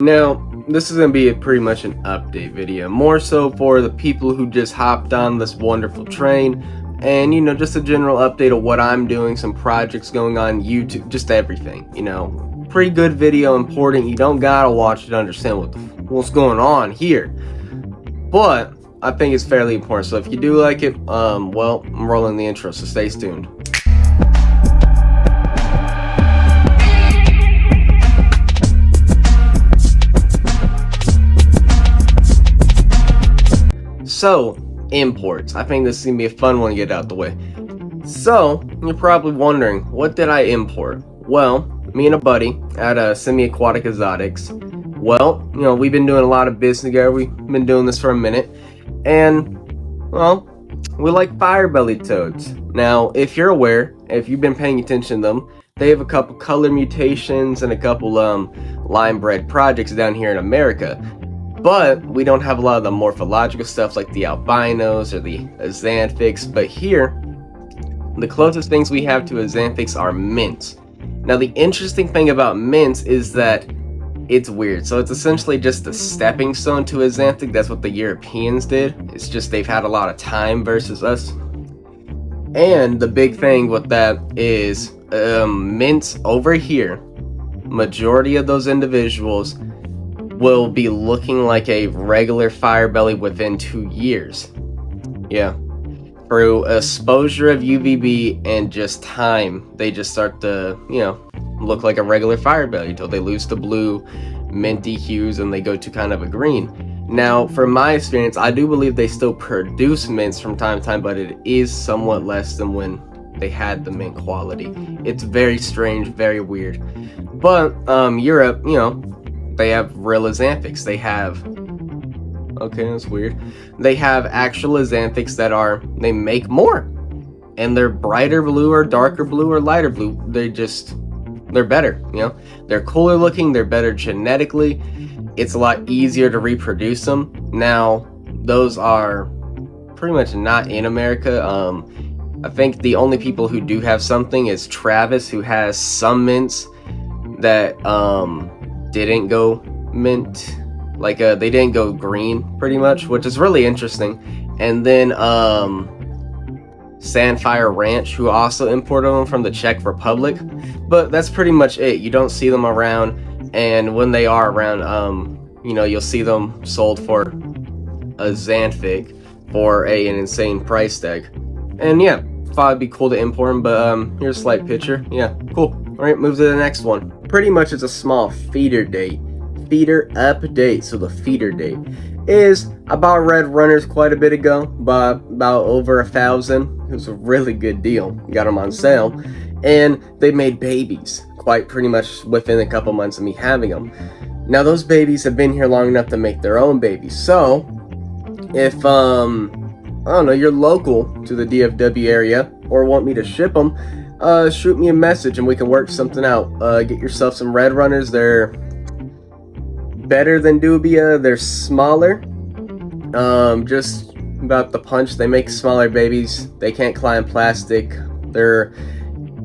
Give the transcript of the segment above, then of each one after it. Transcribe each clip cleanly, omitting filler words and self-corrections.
Now, this is going to be pretty much an update video, more so for the people who just hopped on this wonderful train, and just a general update of what I'm doing, some projects going on YouTube, just everything, pretty good video, important. You don't gotta watch it to understand what's going on here, but I think it's fairly important. So if you do like it, well, I'm rolling the intro, so stay tuned. So, imports. I think this is going to be a fun one to get out the way. So, you're probably wondering, what did I import? Well, me and a buddy at Semi-Aquatic Exotics, well, we've been doing a lot of business together. We've been doing this for a minute. And, well, we like firebelly toads. Now, if you're aware, if you've been paying attention to them, they have a couple color mutations and a couple line bred projects down here in America. But we don't have a lot of the morphological stuff like the albinos or the axanthics. But here, the closest things we have to axanthics are mints. Now, the interesting thing about mints is that it's weird. So it's essentially just a stepping stone to axanthic. That's what the Europeans did. It's just they've had a lot of time versus us. And the big thing with that is mints over here, majority of those individuals will be looking like a regular firebelly within 2 years. Yeah. Through exposure of UVB and just time, they just start to, look like a regular firebelly until they lose the blue, minty hues and they go to kind of a green. Now, from my experience, I do believe they still produce mints from time to time, but it is somewhat less than when they had the mint quality. It's very strange, very weird. But Europe, they have real axanthics. They have, okay, that's weird. They have actual axanthics that they make more. And they're brighter blue or darker blue or lighter blue. They're better, They're cooler looking, they're better genetically. It's a lot easier to reproduce them. Now, those are pretty much not in America. I think the only people who do have something is Travis, who has some mints that, didn't go mint, like they didn't go green pretty much, which is really interesting. And then Sandfire Ranch, who also imported them from the Czech Republic, but that's pretty much it. You don't see them around, and when they are around, you'll see them sold for a xanthic for an insane price tag. And yeah, thought it'd be cool to import them, but here's a slight picture. Yeah, cool. All right, move to the next one. Pretty much it's a small feeder date. Feeder update. So the feeder date is, I bought red runners quite a bit ago, but about over 1,000. It was a really good deal. Got them on sale, and they made babies quite pretty much within a couple months of me having them. Now those babies have been here long enough to make their own babies. So if I don't know, you're local to the DFW area or want me to ship them, shoot me a message and we can work something out. Get yourself some red runners. They're better than dubia. They're smaller, just about the punch. They make smaller babies. They can't climb plastic. They're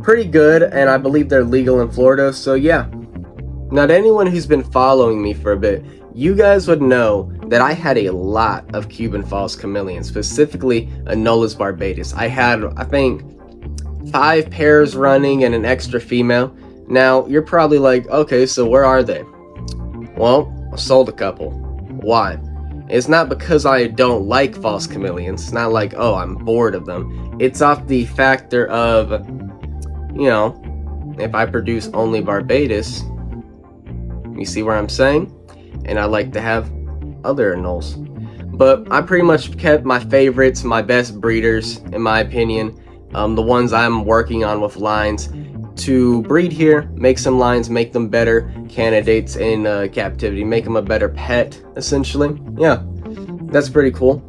pretty good, and I believe they're legal in Florida. So yeah. Now, to anyone who's been following me for a bit, you guys would know that I had a lot of Cuban false chameleons, specifically Anoles barbatus. I had, I think, 5 pairs running and an extra female. Now, you're probably like, okay, so where are they? Well, I sold a couple. Why? It's not because I don't like false chameleons. It's not like, oh, I'm bored of them. It's off the factor of, if I produce only barbatus, you see where I'm saying? And I like to have other anoles. But I pretty much kept my favorites, my best breeders, in my opinion, the ones I'm working on with lines to breed here, make some lines, make them better candidates in captivity, make them a better pet, essentially. Yeah, that's pretty cool.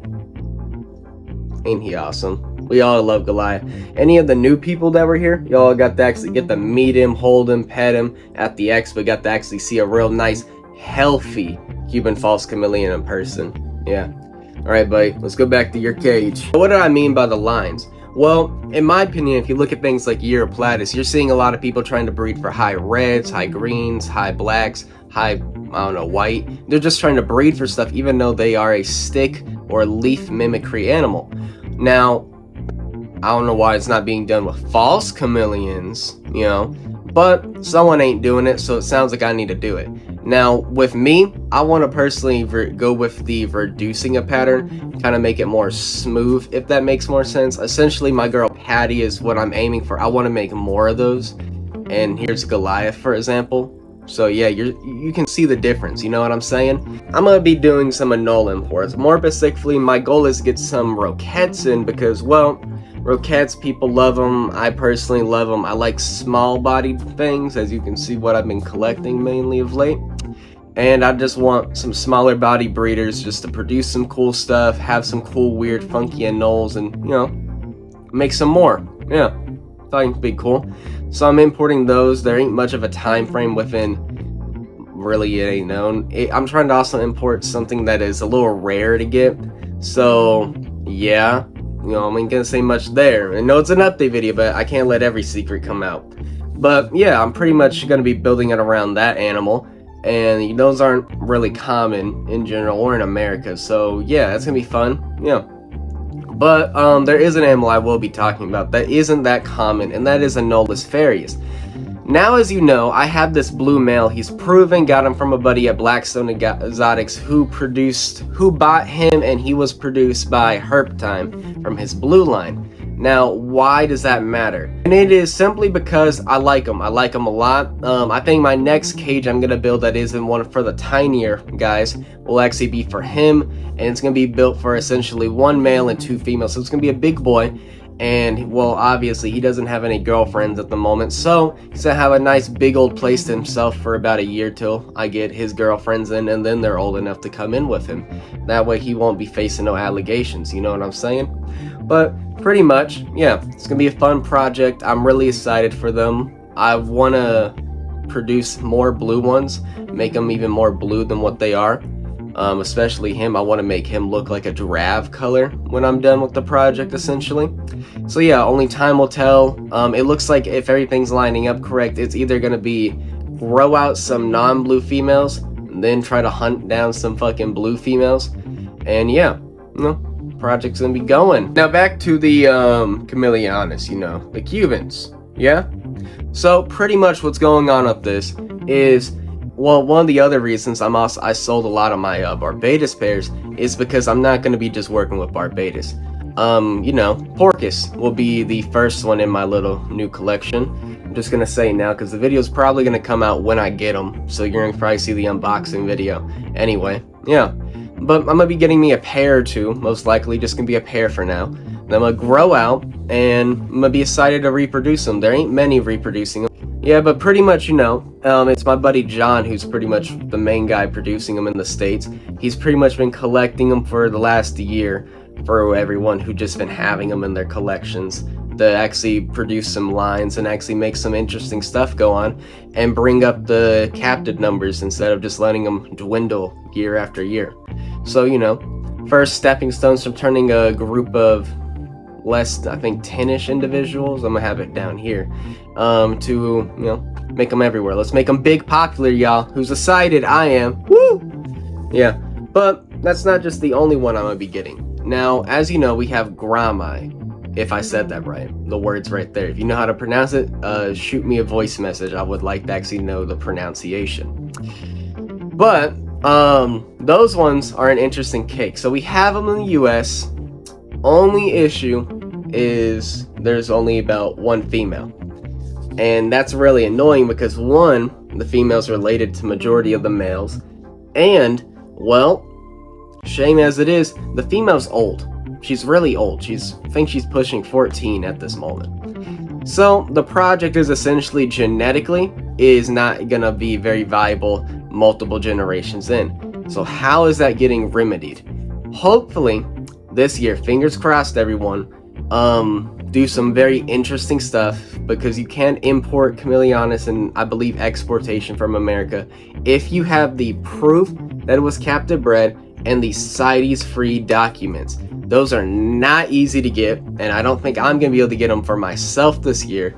Ain't he awesome? We all love Goliath. Any of the new people that were here, y'all got to actually get to meet him, hold him, pet him at the expo. Got to actually see a real nice, healthy Cuban false chameleon in person. Yeah. All right, buddy, let's go back to your cage. What do I mean by the lines? Well, in my opinion, if you look at things like Europlatus, you're seeing a lot of people trying to breed for high reds, high greens, high blacks, high, I don't know, white. They're just trying to breed for stuff, even though they are a stick or leaf mimicry animal. Now, I don't know why it's not being done with false chameleons, you know, but someone ain't doing it, so it sounds like I need to do it. Now, with me, I want to personally go with the reducing a pattern, kind of make it more smooth, if that makes more sense. Essentially, my girl Patty is what I'm aiming for. I want to make more of those. And here's Goliath, for example. So yeah, you can see the difference, you know what I'm saying? I'm gonna be doing some anole imports. More specifically, my goal is to get some roquettes in because, well, roquettes, people love them. I personally love them. I like small-bodied things, as you can see what I've been collecting mainly of late. And I just want some smaller body breeders just to produce some cool stuff, have some cool, weird, funky anoles, and, you know, make some more. Yeah, thought it'd be cool. So I'm importing those. There ain't much of a time frame within, really it ain't known. I'm trying to also import something that is a little rare to get. So yeah, you know, I ain't gonna say much there. I know it's an update video, but I can't let every secret come out. But yeah, I'm pretty much gonna be building it around that animal. And those aren't really common in general or in America. So yeah, that's gonna be fun. Yeah. But there is an animal I will be talking about that isn't that common, and that is Anoles farius. Now, as you know, I have this blue male. He's proven, got him from a buddy at Blackstone Exotics who bought him, and he was produced by Reptile from his blue line. Now, why does that matter? And it is simply because I like them. I like them a lot. I think my next cage I'm going to build that isn't one for the tinier guys will actually be for him. And it's going to be built for essentially 1 male and 2 females. So it's going to be a big boy. And, well, obviously, he doesn't have any girlfriends at the moment. So he's going to have a nice big old place to himself for about a year till I get his girlfriends in. And then they're old enough to come in with him. That way he won't be facing no allegations. You know what I'm saying? But pretty much, yeah, it's gonna be a fun project. I'm really excited for them. I want to produce more blue ones, make them even more blue than what they are. Especially him, I want to make him look like a giraffe color when I'm done with the project, essentially. So yeah, only time will tell. It looks like if everything's lining up correct, it's either gonna be grow out some non-blue females, and then try to hunt down some fucking blue females. And yeah, you know, project's gonna be going. Now back to the chameleonis, you know, the Cubans. Yeah, so pretty much what's going on with this is, well, one of the other reasons I sold a lot of my Barbados pairs is because I'm not going to be just working with Barbados. You know, Porcus will be the first one in my little new collection. I'm just gonna say now because the video is probably gonna come out when I get them, so you're gonna probably see the unboxing video. Anyway, yeah. But I'm gonna be getting me a pair or two, most likely just gonna be a pair for now. Then I'm gonna grow out, and I'm gonna be excited to reproduce them. There ain't many reproducing them. Yeah, but pretty much, you know, it's my buddy John who's pretty much the main guy producing them in the States. He's pretty much been collecting them for the last year for everyone who just been having them in their collections to actually produce some lines and actually make some interesting stuff go on and bring up the captive numbers instead of just letting them dwindle year after year. So, you know, first stepping stones from turning a group of less, I think 10-ish individuals, I'm gonna have it down here, to, you know, make them everywhere. Let's make them big, popular, y'all. Who's excited? I am. Woo! Yeah, but that's not just the only one I'm gonna be getting. Now, as you know, we have Gramai, if I said that right. The word's right there. If you know how to pronounce it, shoot me a voice message. I would like to actually know the pronunciation. But those ones are an interesting cake. So we have them in the US. Only issue is there's only about 1 female. And that's really annoying because, one, the female's related to majority of the males. And, well, shame as it is, the female's old. She's really old. I think she's pushing 14 at this moment. So the project is essentially genetically is not gonna be very viable multiple generations in. So how is that getting remedied? Hopefully this year, fingers crossed everyone, do some very interesting stuff, because you can import chameleonis and I believe exportation from America if you have the proof that it was captive bred and the CITES free documents. Those are not easy to get, and I don't think I'm gonna be able to get them for myself this year,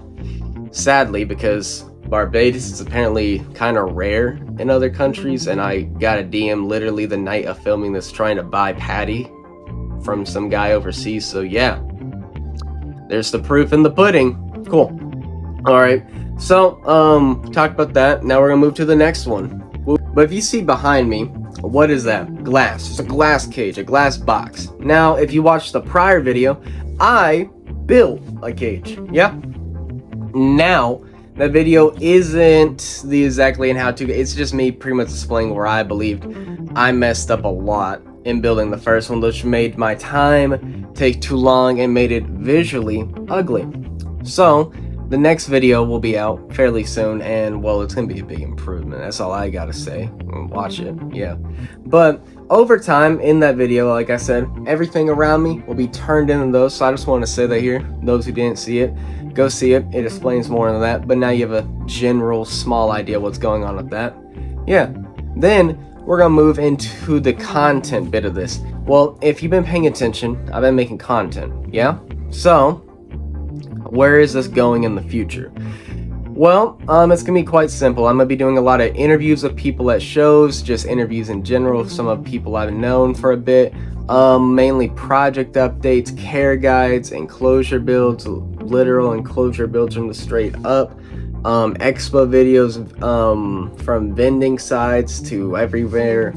sadly, because Barbados is apparently kind of rare in other countries, and I got a DM literally the night of filming this trying to buy patty from some guy overseas. So yeah, there's the proof in the pudding. Cool. All right, so talk about that. Now we're gonna move to the next one. But if you see behind me, what is that? Glass. It's a glass cage, a glass box. Now, if you watched the prior video, I built a cage. Yeah. Now, that video isn't the exactly in how to. It's just me pretty much displaying where I believed I messed up a lot in building the first one, which made my time take too long and made it visually ugly. So the next video will be out fairly soon, and well, it's gonna be a big improvement. That's all I gotta say. Watch it, yeah. But over time in that video, like I said, everything around me will be turned into those. So I just want to say that here, those who didn't see it, go see it. It explains more than that. But now you have a general small idea what's going on with that. Yeah. Then we're gonna move into the content bit of this. Well, if you've been paying attention, I've been making content. Yeah. So where is this going in the future? Well, it's gonna be quite simple. I'm gonna be doing a lot of interviews with people at shows, just interviews in general, some of people I've known for a bit, mainly project updates, care guides, enclosure builds, literal enclosure builds from the straight up, expo videos, from vending sites to everywhere,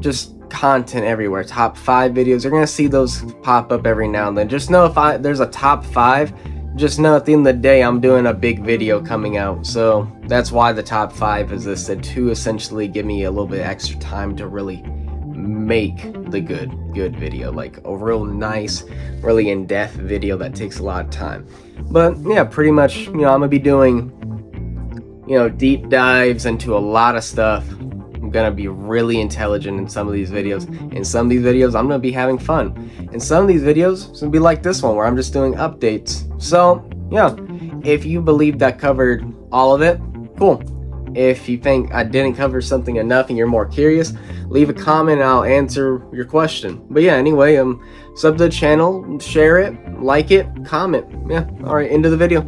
just content everywhere. Top 5 videos, you're gonna see those pop up every now and then. Just know if there's a top 5, just know at the end of the day I'm doing a big video coming out, so that's why the top 5 is listed, to essentially give me a little bit extra time to really make the good video, like a real nice, really in-depth video that takes a lot of time. But yeah, pretty much, I'm gonna be doing deep dives into a lot of stuff. I'm gonna be really intelligent in some of these videos. In some of these videos, I'm gonna be having fun. In some of these videos, it's gonna be like this one where I'm just doing updates. So yeah, if you believe that covered all of it, cool. If you think I didn't cover something enough and you're more curious, leave a comment and I'll answer your question. But yeah, anyway, sub to the channel, share it, like it, comment. Yeah, all right, into the video.